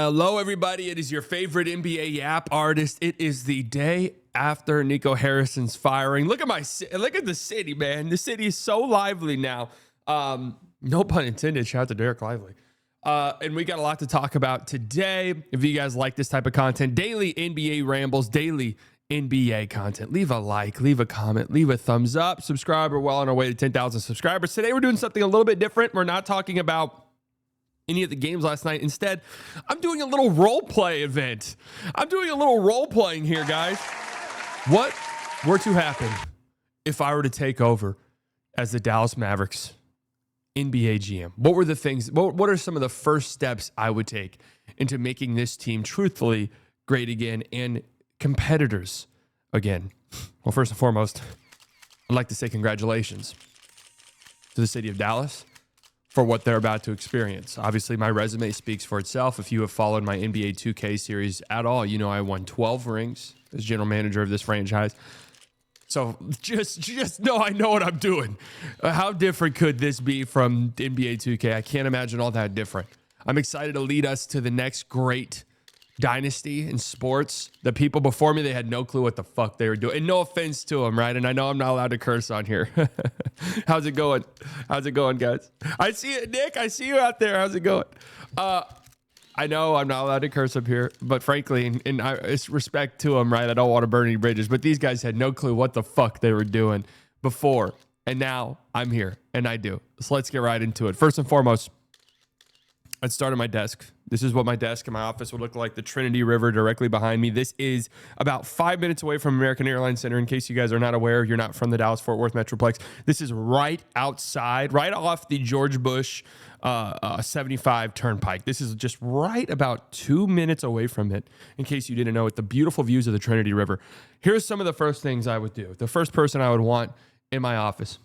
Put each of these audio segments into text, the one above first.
Hello, everybody. It is your favorite NBA Yap artist. It is the day after Nico Harrison's firing. Look at the city, man. The city is so lively now. No pun intended. Shout out to Derek Lively. And we got a lot to talk about today. If you guys like this type of content, daily NBA rambles, daily NBA content, leave a like, leave a comment, leave a thumbs up, subscribe. We're well on our way to 10,000 subscribers. Today, we're doing something a little bit different. We're not talking about any of the games last night. Instead, I'm doing a little role play event. I'm doing a little role playing here, guys. What were to happen if I were to take over as the Dallas Mavericks NBA GM? What were the things, what are some of the first steps I would take into making this team truthfully great again and competitors again? Well, first and foremost, I'd like to say congratulations to the city of Dallas for what they're about to experience. Obviously, my resume speaks for itself. If you have followed my NBA 2K series at all, you know I won 12 rings as general manager of this franchise. So just know I know what I'm doing. How different could this be from NBA 2K? I can't imagine all that different. I'm excited to lead us to the next great dynasty in sports. The people before me, they had no clue what the fuck they were doing. And no offense to them, right? And I know I'm not allowed to curse on here. How's it going? How's it going, guys? I see it, Nick. I see you out there. How's it going? I know I'm not allowed to curse up here, but frankly, and it's respect to them, right? I don't want to burn any bridges, but these guys had no clue what the fuck they were doing before. And now I'm here, and I do. So let's get right into it. First and foremost, I'd start at my desk. This is what my desk in my office would look like. The Trinity River directly behind me. This is about 5 minutes away from American Airlines Center. In case you guys are not aware, you're not from the Dallas-Fort Worth Metroplex. This is right outside, right off the George Bush 75 Turnpike. This is just right about 2 minutes away from it, in case you didn't know it. The beautiful views of the Trinity River. Here's some of the first things I would do. The first person I would want in my office,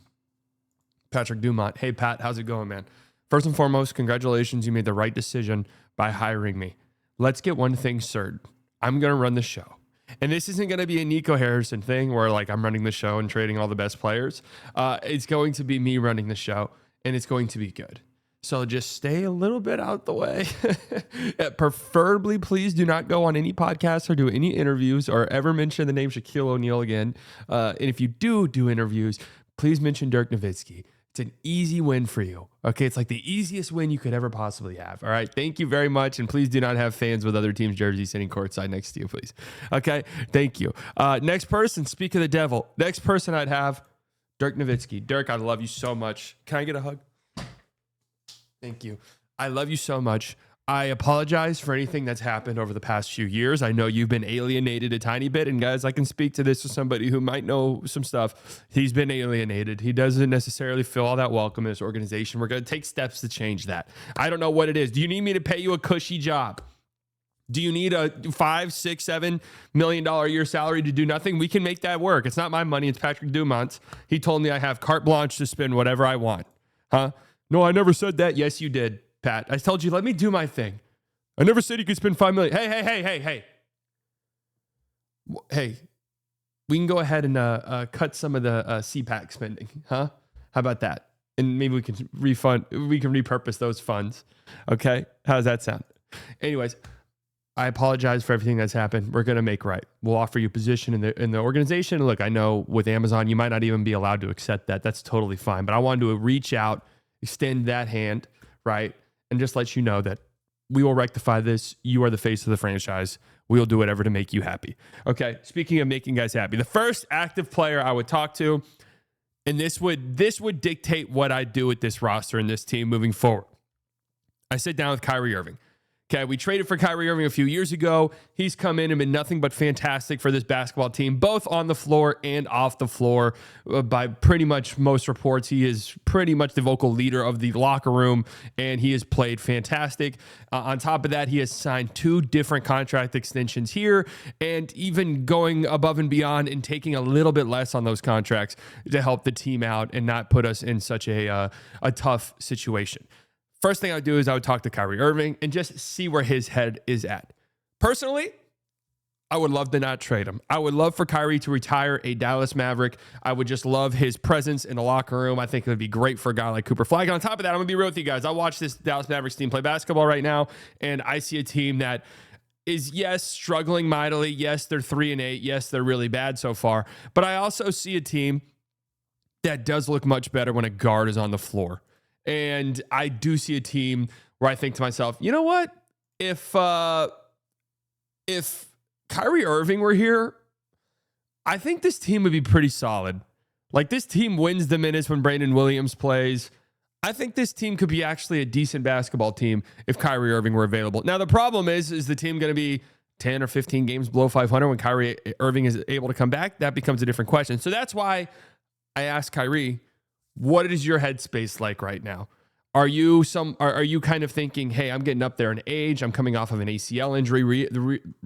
Patrick Dumont. Hey, Pat, how's it going, man? First and foremost, congratulations. You made the right decision by hiring me. Let's get one thing certain. I'm going to run the show. And this isn't going to be a Nico Harrison thing where like I'm running the show and trading all the best players. It's going to be me running the show, and it's going to be good. So just stay a little bit out the way. Preferably, please do not go on any podcasts or do any interviews or ever mention the name Shaquille O'Neal again. And if you do interviews, please mention Dirk Nowitzki. It's an easy win for you. Okay, it's like the easiest win you could ever possibly have. All right, thank you very much. And please do not have fans with other teams' jerseys sitting courtside next to you, please. Okay, thank you. Next person, speak of the devil. Next person I'd have, Dirk Nowitzki. Dirk, I love you so much. Can I get a hug? Thank you. I love you so much. I apologize for anything that's happened over the past few years. I know you've been alienated a tiny bit. And guys, I can speak to this as somebody who might know some stuff. He's been alienated. He doesn't necessarily feel all that welcome in this organization. We're going to take steps to change that. I don't know what it is. Do you need me to pay you a cushy job? Do you need a $5, $6, $7 million a year salary to do nothing? We can make that work. It's not my money. It's Patrick Dumont's. He told me I have carte blanche to spend whatever I want. Huh? No, I never said that. Yes, you did, Pat. I told you, let me do my thing. I never said you could spend $5 million. Hey. Hey, we can go ahead and cut some of the CPAC spending, huh? How about that? And maybe we can repurpose those funds. Okay? How does that sound? Anyways, I apologize for everything that's happened. We're going to make right. We'll offer you a position in the organization. Look, I know with Amazon, you might not even be allowed to accept that. That's totally fine. But I wanted to reach out, extend that hand, right? And just let you know that we will rectify this. You are the face of the franchise. We'll do whatever to make you happy. Okay, speaking of making guys happy, the first active player I would talk to, and this would dictate what I do with this roster and this team moving forward. I sit down with Kyrie Irving. Okay, we traded for Kyrie Irving a few years ago. He's come in and been nothing but fantastic for this basketball team, both on the floor and off the floor. By pretty much most reports, he is pretty much the vocal leader of the locker room, and he has played fantastic. On top of that, he has signed 2 different contract extensions here, and even going above and beyond and taking a little bit less on those contracts to help the team out and not put us in such a tough situation. First thing I would do is I would talk to Kyrie Irving and just see where his head is at. Personally, I would love to not trade him. I would love for Kyrie to retire a Dallas Maverick. I would just love his presence in the locker room. I think it would be great for a guy like Cooper Flagg. On top of that, I'm going to be real with you guys. I watch this Dallas Mavericks team play basketball right now, and I see a team that is, yes, struggling mightily. Yes, they're 3-8. Yes, they're really bad so far. But I also see a team that does look much better when a guard is on the floor. And I do see a team where I think to myself, you know what? If Kyrie Irving were here, I think this team would be pretty solid. Like, this team wins the minutes when Brandon Williams plays. I think this team could be actually a decent basketball team if Kyrie Irving were available. Now, the problem is the team going to be 10 or 15 games below 500 when Kyrie Irving is able to come back? That becomes a different question. So that's why I asked Kyrie, what is your headspace like right now? Are you kind of thinking, hey, I'm getting up there in age. I'm coming off of an ACL injury.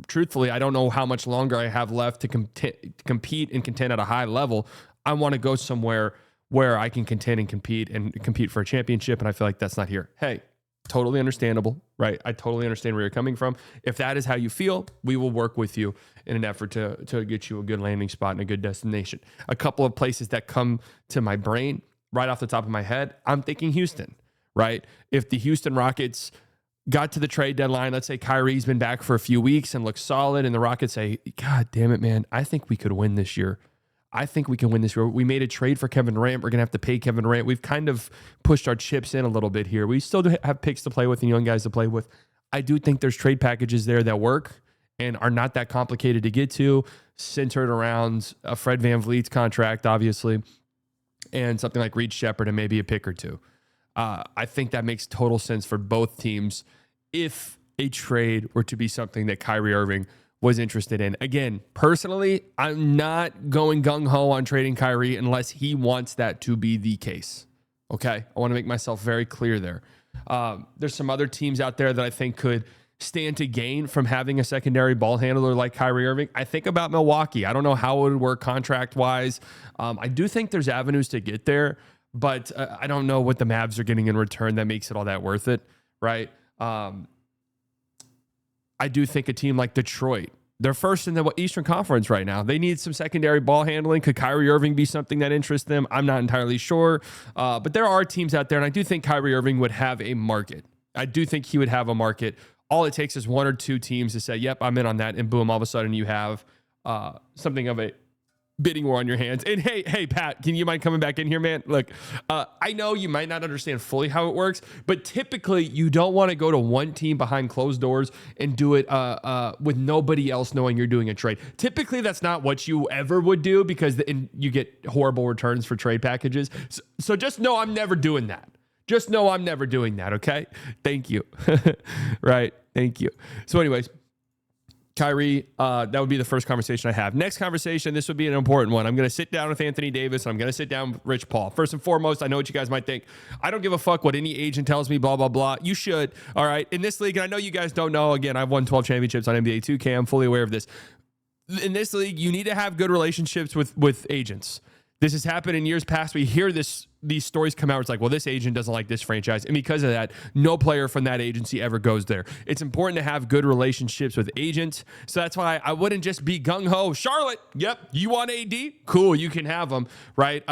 Truthfully, I don't know how much longer I have left to compete and contend at a high level. I want to go somewhere where I can contend and compete for a championship, and I feel like that's not here. Hey, totally understandable, right? I totally understand where you're coming from. If that is how you feel, we will work with you in an effort to get you a good landing spot and a good destination. A couple of places that come to my brain right off the top of my head, I'm thinking Houston. Right? If the Houston Rockets got to the trade deadline, let's say Kyrie's been back for a few weeks and looks solid, and the Rockets say, God damn it, man, I think we could win this year. I think we can win this year. We made a trade for Kevin Durant. We're going to have to pay Kevin Durant. We've kind of pushed our chips in a little bit here. We still have picks to play with and young guys to play with. I do think there's trade packages there that work and are not that complicated to get to, centered around a Fred VanVleet's contract, obviously, and something like Reed Shepherd and maybe a pick or two. I think that makes total sense for both teams if a trade were to be something that Kyrie Irving was interested in. Again, personally, I'm not going gung-ho on trading Kyrie unless he wants that to be the case. Okay? I want to make myself very clear there. There's some other teams out there that I think could stand to gain from having a secondary ball handler like Kyrie Irving. I think about Milwaukee. I don't know how it would work contract-wise. I do think there's avenues to get there, but I don't know what the Mavs are getting in return that makes it all that worth it, right? I do think a team like Detroit, they're first in the Eastern Conference right now. They need some secondary ball handling. Could Kyrie Irving be something that interests them? I'm not entirely sure. But there are teams out there, and I do think Kyrie Irving would have a market. I do think he would have a market. All it takes is one or two teams to say, yep, I'm in on that, and boom, all of a sudden you have something of a bidding war on your hands. And hey, Pat, can you mind coming back in here, man? Look, I know you might not understand fully how it works, but typically you don't want to go to one team behind closed doors and do it with nobody else knowing you're doing a trade. Typically, that's not what you ever would do because you get horrible returns for trade packages. So just know I'm never doing that. Just know I'm never doing that, okay? Thank you. Right? Thank you. So anyways, Kyrie, that would be the first conversation I have. Next conversation, this would be an important one. I'm going to sit down with Anthony Davis. I'm going to sit down with Rich Paul. First and foremost, I know what you guys might think. I don't give a fuck what any agent tells me, blah, blah, blah. You should, all right? In this league, and I know you guys don't know, again, I've won 12 championships on NBA 2K. I'm fully aware of this. In this league, you need to have good relationships with agents. This has happened in years past. We hear these stories come out. It's like, well, this agent doesn't like this franchise. And because of that, no player from that agency ever goes there. It's important to have good relationships with agents. So that's why I wouldn't just be gung-ho. Charlotte, yep, you want AD? Cool, you can have them, right?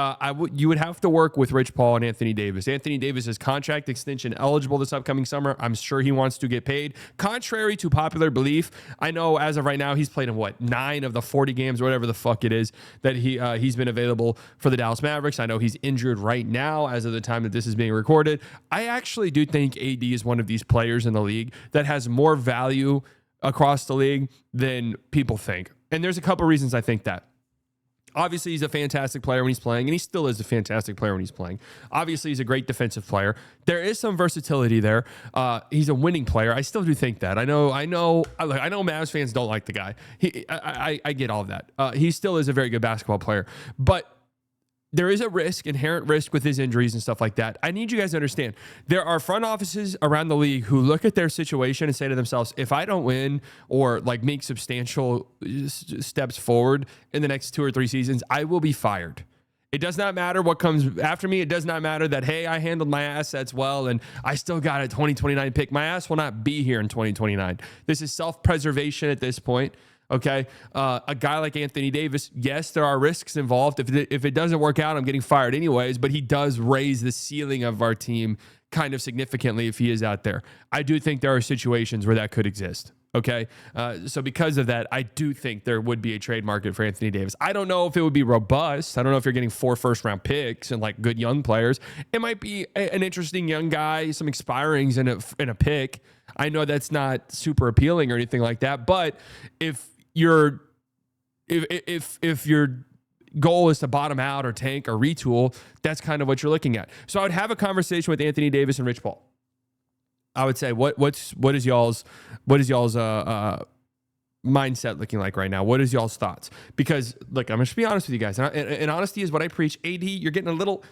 You would have to work with Rich Paul and Anthony Davis. Anthony Davis is contract extension eligible this upcoming summer. I'm sure he wants to get paid. Contrary to popular belief, I know as of right now, he's played in 9 of the 40 games, or whatever the fuck it is, that he's been available for the Dallas Mavericks. I know he's injured right now as of the time that this is being recorded. I actually do think AD is one of these players in the league that has more value across the league than people think. And there's a couple reasons I think that. Obviously, he's a fantastic player when he's playing, and he still is a fantastic player when he's playing. Obviously, he's a great defensive player. There is some versatility there. He's a winning player. I still do think that. I know Mavs fans don't like the guy. I get all of that. He still is a very good basketball player. But there is a inherent risk with his injuries and stuff like that. I need you guys to understand. There are front offices around the league who look at their situation and say to themselves, if I don't win or make substantial steps forward in the next 2 or 3 seasons, I will be fired. It does not matter what comes after me. It does not matter that, hey, I handled my assets well and I still got a 2029 pick. My ass will not be here in 2029. This is self-preservation at this point. Okay. A guy like Anthony Davis, yes, there are risks involved. If it doesn't work out, I'm getting fired anyways, but he does raise the ceiling of our team kind of significantly if he is out there. I do think there are situations where that could exist. Okay. So because of that, I do think there would be a trade market for Anthony Davis. I don't know if it would be robust. I don't know if you're getting 4 first-round picks and like good young players. It might be an interesting young guy, some expirings in a pick. I know that's not super appealing or anything like that, but if your goal is to bottom out or tank or retool, that's kind of what you're looking at. So I would have a conversation with Anthony Davis and Rich Paul. I would say, what is y'all's mindset looking like right now? What is y'all's thoughts? Because look, I'm just be honest with you guys, and honesty is what I preach. AD, you're getting a little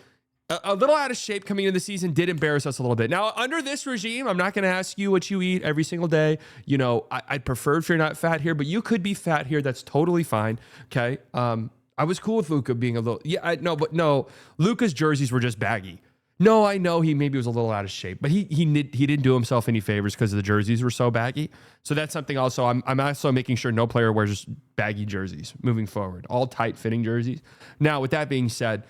out of shape coming into the season. Did embarrass us a little bit. Now under this regime, I'm not going to ask you what you eat every single day. You know, I'd prefer if you're not fat here, but you could be fat here. That's totally fine. Okay. I was cool with Luka being a little, no, Luka's jerseys were just baggy. No, I know he maybe was a little out of shape, but he didn't do himself any favors because the jerseys were so baggy. So that's something also, I'm also making sure no player wears just baggy jerseys moving forward, all tight fitting jerseys. Now, with that being said,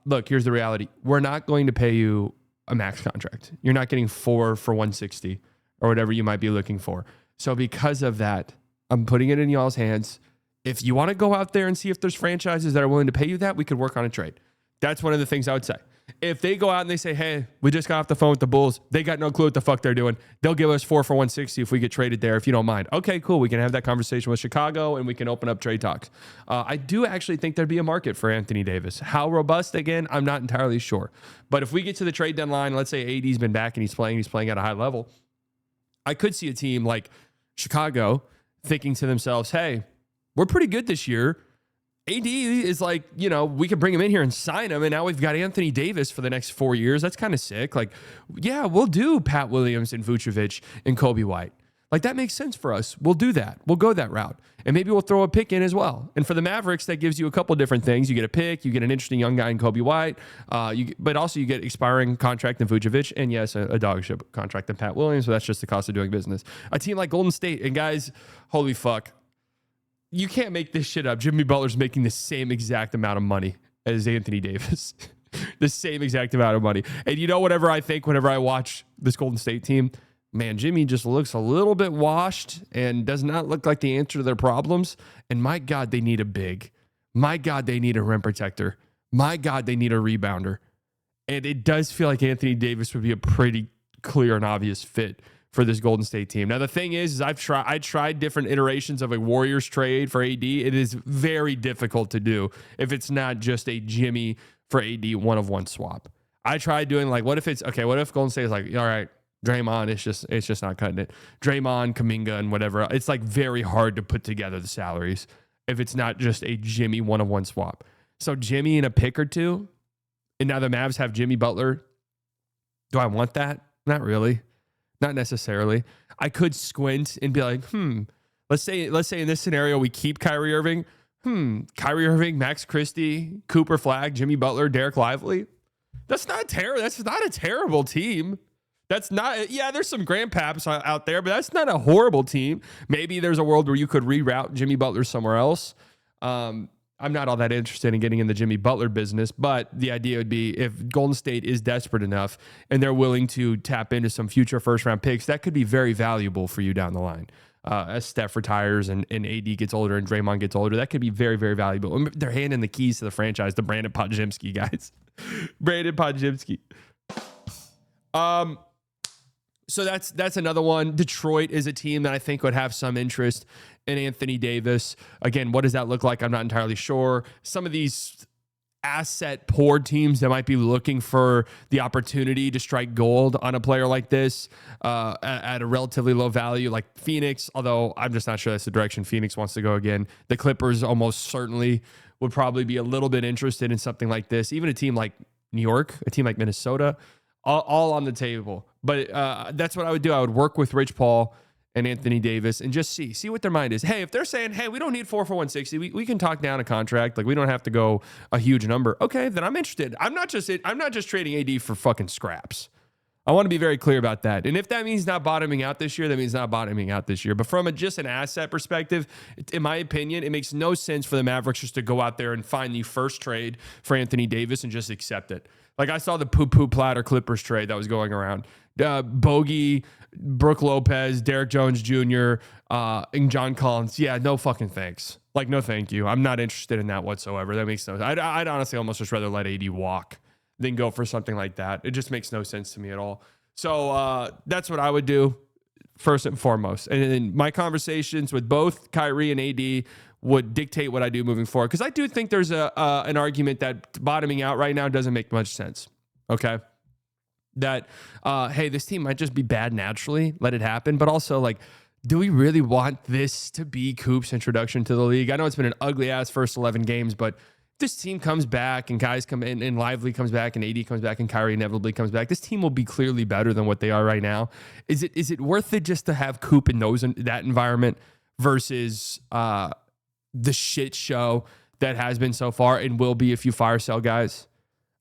look, here's the reality. We're not going to pay you a max contract. You're not getting 4 for 160 or whatever you might be looking for. So because of that, I'm putting it in y'all's hands. If you want to go out there and see if there's franchises that are willing to pay you that, we could work on a trade. That's one of the things I would say. If they go out and they say, hey, we just got off the phone with the Bulls, they got no clue what the fuck they're doing. They'll give us 4 for 160 if we get traded there, if you don't mind. Okay, cool. We can have that conversation with Chicago and we can open up trade talks. I do actually think there'd be a market for Anthony Davis. How robust, again, I'm not entirely sure. But if we get to the trade deadline, let's say AD's been back and he's playing at a high level, I could see a team like Chicago thinking to themselves, hey, we're pretty good this year. AD is like, we could bring him in here and sign him, and now we've got Anthony Davis for the next 4 years. That's kind of sick. Like, yeah, we'll do Pat Williams and Vucevic and Kobe White. Like, that makes sense for us. We'll do that. We'll go that route. And maybe we'll throw a pick in as well. And for the Mavericks, that gives you a couple different things. You get a pick, you get an interesting young guy in Kobe White, but also you get expiring contract in Vucevic, and yes, a dog shit contract in Pat Williams. So that's just the cost of doing business. A team like Golden State, and guys, holy fuck. You can't make this shit up. Jimmy Butler's making the same exact amount of money as Anthony Davis. The same exact amount of money. And whatever I think whenever I watch this Golden State team, man, Jimmy just looks a little bit washed and does not look like the answer to their problems. And my God, they need a big. My God, they need a rim protector. My God, they need a rebounder. And it does feel like Anthony Davis would be a pretty clear and obvious fit for this Golden State team. Now, the thing is I tried different iterations of a Warriors trade for AD. It is very difficult to do if it's not just a Jimmy for AD 1-of-1 swap. I tried doing what if Golden State is like, all right, Draymond, it's just not cutting it. Draymond, Kuminga, and whatever. It's very hard to put together the salaries if it's not just a Jimmy 1-of-1 swap. So Jimmy and a pick or two, and now the Mavs have Jimmy Butler. Do I want that? Not really. Not necessarily. I could squint and be like, let's say in this scenario we keep Kyrie Irving. Kyrie Irving, Max Christie, Cooper Flagg, Jimmy Butler, Derek Lively. That's not a terrible team. That's not, there's some grandpaps out there, but that's not a horrible team. Maybe there's a world where you could reroute Jimmy Butler somewhere else. I'm not all that interested in getting in the Jimmy Butler business, but the idea would be if Golden State is desperate enough and they're willing to tap into some future first-round picks, that could be very valuable for you down the line. As Steph retires and AD gets older and Draymond gets older, that could be very, very valuable. And they're handing the keys to the franchise to Brandon Podziemski, guys. Brandon Podziemski. So that's another one. Detroit is a team that I think would have some interest in Anthony Davis. Again, what does that look like? I'm not entirely sure. Some of these asset poor teams that might be looking for the opportunity to strike gold on a player like this at a relatively low value, like Phoenix, although I'm just not sure that's the direction Phoenix wants to go again. The Clippers almost certainly would probably be a little bit interested in something like this. Even a team like New York, a team like Minnesota, all on the table. But that's what I would do. I would work with Rich Paul and Anthony Davis and just see what their mind is. Hey, if they're saying, hey, we don't need 4 for 160, we can talk down a contract. Like, we don't have to go a huge number. Okay, then I'm interested. I'm not just trading AD for fucking scraps. I want to be very clear about that. And if that means not bottoming out this year, that means not bottoming out this year. But from just an asset perspective, in my opinion, it makes no sense for the Mavericks just to go out there and find the first trade for Anthony Davis and just accept it. Like I saw the poo-poo platter Clippers trade that was going around. Bogey, Brooke Lopez, Derek Jones Jr., and John Collins. Yeah, no fucking thanks. Like, no thank you. I'm not interested in that whatsoever. That makes no sense. I'd honestly almost just rather let AD walk than go for something like that. It just makes no sense to me at all. So that's what I would do first and foremost. And then my conversations with both Kyrie and AD would dictate what I do moving forward. Because I do think there's an argument that bottoming out right now doesn't make much sense. Okay? That, hey, this team might just be bad naturally. Let it happen. But also, like, do we really want this to be Coop's introduction to the league? I know it's been an ugly-ass first 11 games, but this team comes back and guys come in and Lively comes back and AD comes back and Kyrie inevitably comes back, this team will be clearly better than what they are right now. Is it worth it just to have Coop in that environment versus the shit show that has been so far and will be if you fire sell guys?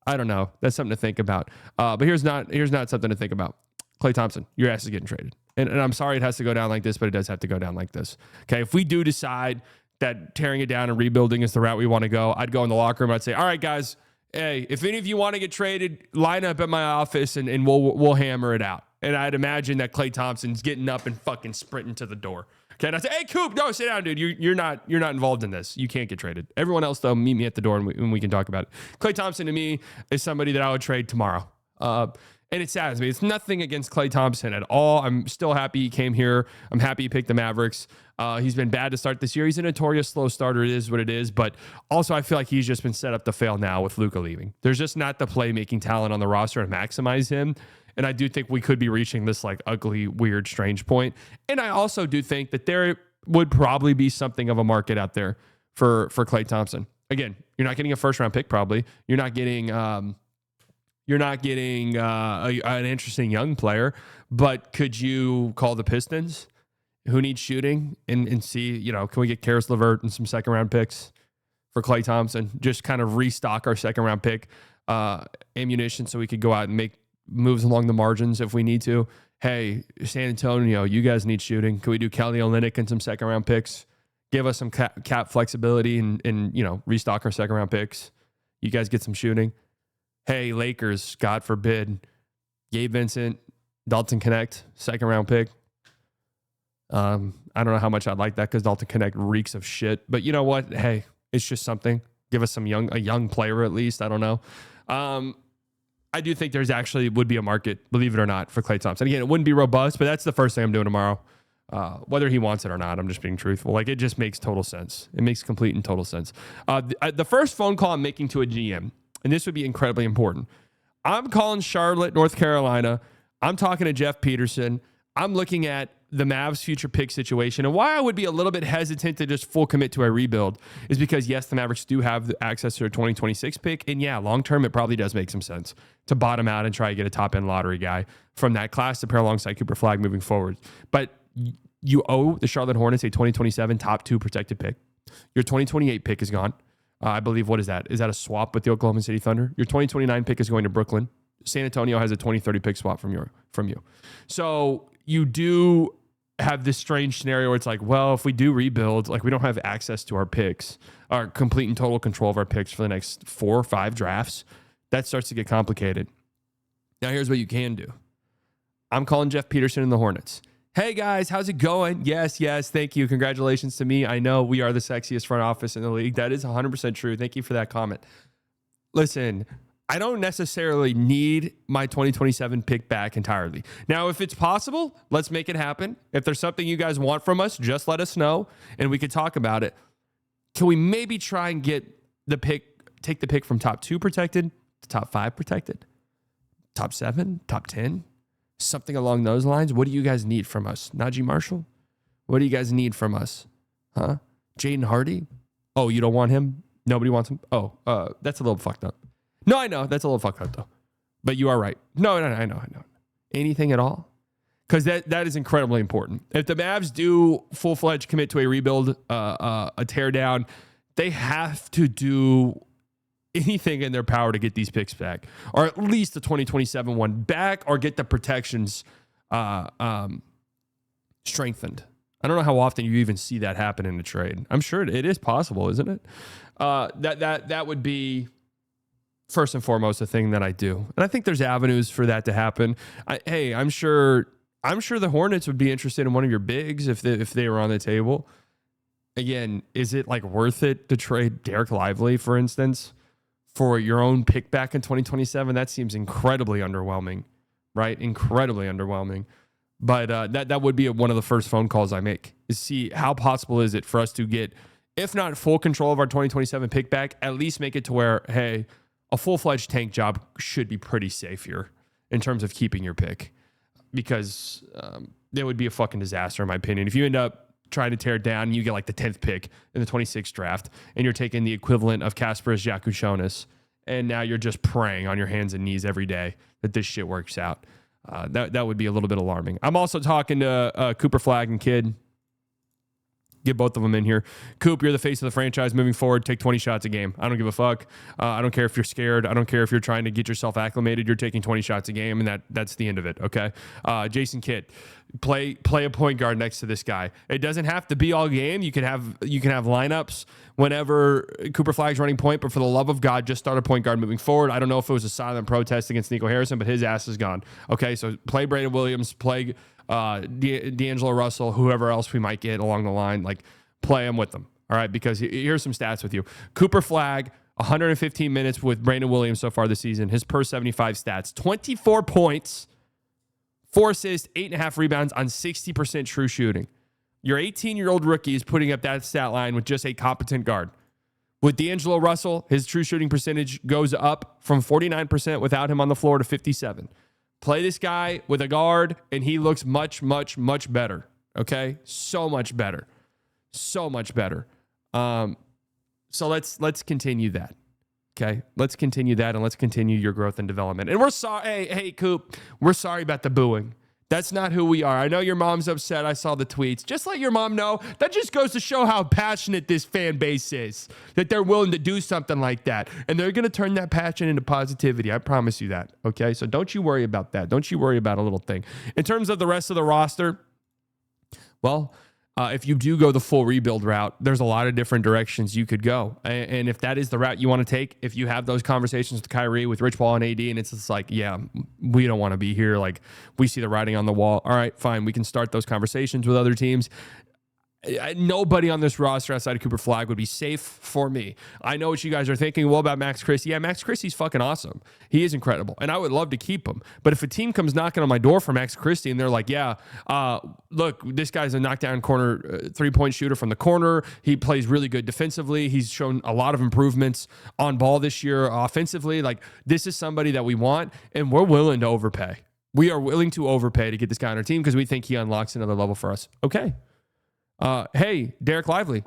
I don't know. That's something to think about. But here's not something to think about. Klay Thompson, your ass is getting traded. And I'm sorry it has to go down like this, but it does have to go down like this. Okay, if we do decide that tearing it down and rebuilding is the route we want to go, I'd go in the locker room. I'd say, all right, guys, hey, if any of you want to get traded, line up at my office and we'll hammer it out. And I'd imagine that Klay Thompson's getting up and fucking sprinting to the door. Okay, and I'd say, hey, Coop, no, sit down, dude. You're not involved in this. You can't get traded. Everyone else, though, meet me at the door and we can talk about it. Klay Thompson, to me, is somebody that I would trade tomorrow. And it saddens me. It's nothing against Klay Thompson at all. I'm still happy he came here. I'm happy he picked the Mavericks. He's been bad to start this year. He's a notorious slow starter. It is what it is. But also, I feel like he's just been set up to fail now with Luka leaving. There's just not the playmaking talent on the roster to maximize him. And I do think we could be reaching this like ugly, weird, strange point. And I also do think that there would probably be something of a market out there for Klay Thompson. Again, you're not getting a first-round pick probably. You're not getting an interesting young player, but could you call the Pistons, who need shooting, and see, can we get Karis LeVert and some second-round picks for Klay Thompson? Just kind of restock our second-round pick ammunition so we could go out and make moves along the margins if we need to. Hey, San Antonio, you guys need shooting. Can we do Kelly Olynyk and some second-round picks? Give us some cap flexibility and restock our second-round picks. You guys get some shooting. Hey, Lakers, God forbid, Gabe Vincent, Dalton Connect, second-round pick. I don't know how much I'd like that because Dalton Connect reeks of shit. But you know what? Hey, it's just something. Give us a young player at least. I don't know. I do think there's actually would be a market, believe it or not, for Klay Thompson. Again, it wouldn't be robust, but that's the first thing I'm doing tomorrow. Whether he wants it or not, I'm just being truthful. Like, it just makes total sense. It makes complete and total sense. The first phone call I'm making to a GM, and this would be incredibly important. I'm calling Charlotte, North Carolina. I'm talking to Jeff Peterson. I'm looking at the Mavs future pick situation. And why I would be a little bit hesitant to just full commit to a rebuild is because, yes, the Mavericks do have the access to a 2026 pick. And yeah, long-term, it probably does make some sense to bottom out and try to get a top-end lottery guy from that class to pair alongside Cooper Flagg moving forward. But you owe the Charlotte Hornets a 2027 top 2 protected pick. Your 2028 pick is gone. I believe, what is that? Is that a swap with the Oklahoma City Thunder? Your 2029 pick is going to Brooklyn. San Antonio has a 2030 pick swap from you. So you do have this strange scenario where it's like, well, if we do rebuild, like, we don't have access to our picks, our complete and total control of our picks for the next 4 or 5 drafts. That starts to get complicated. Now, here's what you can do. I'm calling Jeff Peterson and the Hornets. Hey, guys, how's it going? Yes, thank you. Congratulations to me. I know we are the sexiest front office in the league. That is 100% true. Thank you for that comment. Listen, I don't necessarily need my 2027 pick back entirely. Now, if it's possible, let's make it happen. If there's something you guys want from us, just let us know, and we could talk about it. Can we maybe try and get the pick, take the pick from top 2 protected to top 5 protected? Top 7, top 10? Something along those lines. What do you guys need from us? Najee Marshall? What do you guys need from us? Huh? Jaden Hardy? Oh, you don't want him? Nobody wants him? Oh, that's a little fucked up. No, I know. That's a little fucked up, though. But you are right. No, I know. Anything at all? Because that is incredibly important. If the Mavs do full-fledged commit to a rebuild, a tear down, they have to do anything in their power to get these picks back, or at least the 2027 one back, or get the protections strengthened. I don't know how often you even see that happen in a trade. I'm sure it is possible, isn't it? That would be first and foremost the thing that I do, and I think there's avenues for that to happen. I'm sure the Hornets would be interested in one of your bigs if they were on the table. Again, is it like worth it to trade Derek Lively, for instance, for your own pick back in 2027? That seems incredibly underwhelming, right? Incredibly underwhelming. But that would be one of the first phone calls I make, is see how possible is it for us to get, if not full control of our 2027 pick back, at least make it to where, hey, a full-fledged tank job should be pretty safe here in terms of keeping your pick, because it would be a fucking disaster in my opinion. If you end up trying to tear it down and you get like the 10th pick in the 26th draft and you're taking the equivalent of Kasparas Jakushonis, and now you're just praying on your hands and knees every day that this shit works out. That would be a little bit alarming. I'm also talking to Cooper Flagg and Kid. Get both of them in here. Coop, you're the face of the franchise moving forward. Take 20 shots a game. I don't give a fuck. I don't care if you're scared. I don't care if you're trying to get yourself acclimated. You're taking 20 shots a game, and that's the end of it, okay? Jason Kidd, play a point guard next to this guy. It doesn't have to be all game. You can have lineups whenever Cooper Flagg's running point, but for the love of God, just start a point guard moving forward. I don't know if it was a silent protest against Nico Harrison, but his ass is gone. Okay, so play Brandon Williams, play D'Angelo Russell, whoever else we might get along the line, like play them with them. All right, because here's some stats with you. Cooper Flagg, 115 minutes with Brandon Williams so far this season. His per 75 stats, 24 points, 4 assists, 8.5 rebounds on 60% true shooting. Your 18-year-old rookie is putting up that stat line with just a competent guard. With D'Angelo Russell, his true shooting percentage goes up from 49% without him on the floor to 57%. Play this guy with a guard, and he looks much, much, much better. Okay? So much better. So much better. So let's continue that. Okay? Let's continue that, and let's continue your growth and development. And we're sorry. Hey, Coop, we're sorry about the booing. That's not who we are. I know your mom's upset. I saw the tweets. Just let your mom know. That just goes to show how passionate this fan base is, that they're willing to do something like that. And they're going to turn that passion into positivity. I promise you that. Okay? So don't you worry about that. Don't you worry about a little thing. In terms of the rest of the roster, well, if you do go the full rebuild route, there's a lot of different directions you could go. And if that is the route you want to take, if you have those conversations with Kyrie, with Rich Paul and AD, and it's just like, yeah, we don't want to be here. Like, we see the writing on the wall. All right, fine. We can start those conversations with other teams. Nobody on this roster outside of Cooper Flagg would be safe for me. I know what you guys are thinking. Well, about Max Christie. Yeah, Max Christie's fucking awesome. He is incredible, and I would love to keep him. But if a team comes knocking on my door for Max Christie and they're like, yeah, look, this guy's a knockdown corner three-point shooter from the corner. He plays really good defensively. He's shown a lot of improvements on ball this year offensively. Like, this is somebody that we want, and we're willing to overpay. We are willing to overpay to get this guy on our team because we think he unlocks another level for us. Okay. Hey, Derek Lively.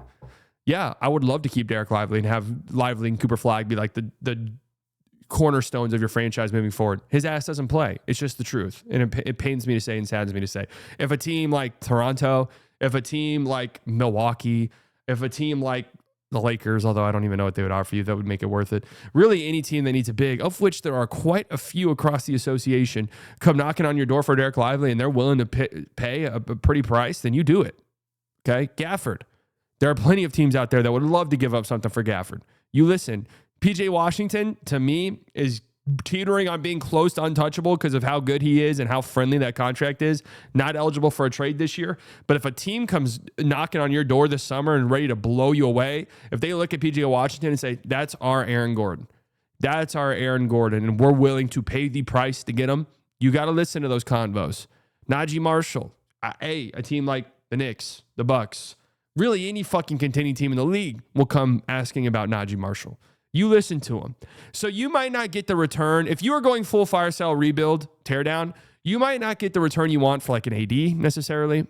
Yeah, I would love to keep Derek Lively and have Lively and Cooper Flagg be like the cornerstones of your franchise moving forward. His ass doesn't play. It's just the truth. And it pains me to say and saddens me to say. If a team like Toronto, if a team like Milwaukee, if a team like the Lakers, although I don't even know what they would offer you, that would make it worth it. Really, any team that needs a big, of which there are quite a few across the association, come knocking on your door for Derek Lively and they're willing to pay a pretty price, then you do it. Okay, Gafford. There are plenty of teams out there that would love to give up something for Gafford. You listen, PJ Washington, to me, is teetering on being close to untouchable because of how good he is and how friendly that contract is. Not eligible for a trade this year. But if a team comes knocking on your door this summer and ready to blow you away, if they look at PJ Washington and say, that's our Aaron Gordon. That's our Aaron Gordon, and we're willing to pay the price to get him, you got to listen to those convos. Najee Marshall. A team like the Knicks, the Bucks, really any fucking contending team in the league will come asking about Najee Marshall. You listen to them. So you might not get the return. If you are going full fire sale rebuild, tear down, you might not get the return you want for like an AD necessarily.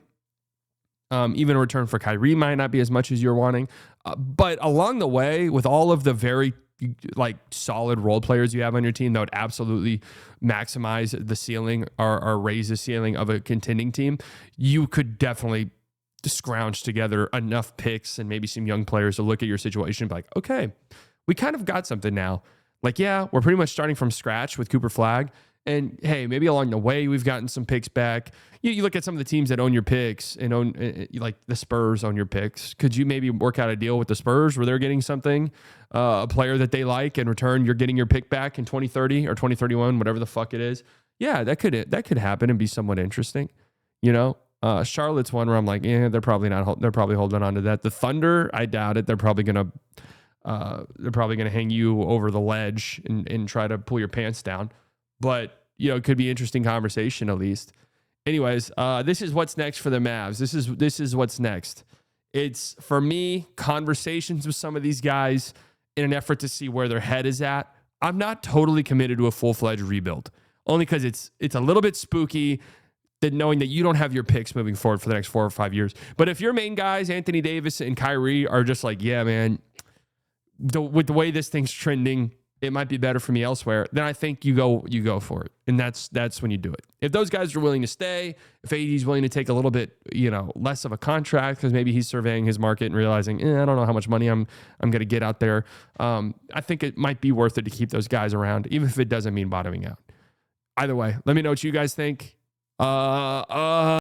Even a return for Kyrie might not be as much as you're wanting. But along the way, with all of the very like solid role players you have on your team that would absolutely maximize the ceiling or raise the ceiling of a contending team, you could definitely scrounge together enough picks and maybe some young players to look at your situation and be like, okay, we kind of got something now. Like, yeah, we're pretty much starting from scratch with Cooper Flagg. And hey, maybe along the way, we've gotten some picks back. You look at some of the teams that own your picks and own, like the Spurs own your picks. Could you maybe work out a deal with the Spurs where they're getting something, a player that they like, in return, you're getting your pick back in 2030 or 2031, whatever the fuck it is? Yeah, that could happen and be somewhat interesting. Charlotte's one where I'm like, they're probably not. They're probably holding on to that. The Thunder, I doubt it. They're probably gonna hang you over the ledge and try to pull your pants down. But it could be interesting conversation at least. Anyways, this is what's next for the Mavs. This is what's next. It's, for me, conversations with some of these guys in an effort to see where their head is at. I'm not totally committed to a full-fledged rebuild, only because it's a little bit spooky that knowing that you don't have your picks moving forward for the next 4 or 5 years. But if your main guys, Anthony Davis and Kyrie, are just like, yeah, man, with the way this thing's trending, it might be better for me elsewhere, then I think you go for it. And that's when you do it. If those guys are willing to stay, if AD's willing to take a little bit, less of a contract because maybe he's surveying his market and realizing, I don't know how much money I'm going to get out there. I think it might be worth it to keep those guys around, even if it doesn't mean bottoming out. Either way, let me know what you guys think.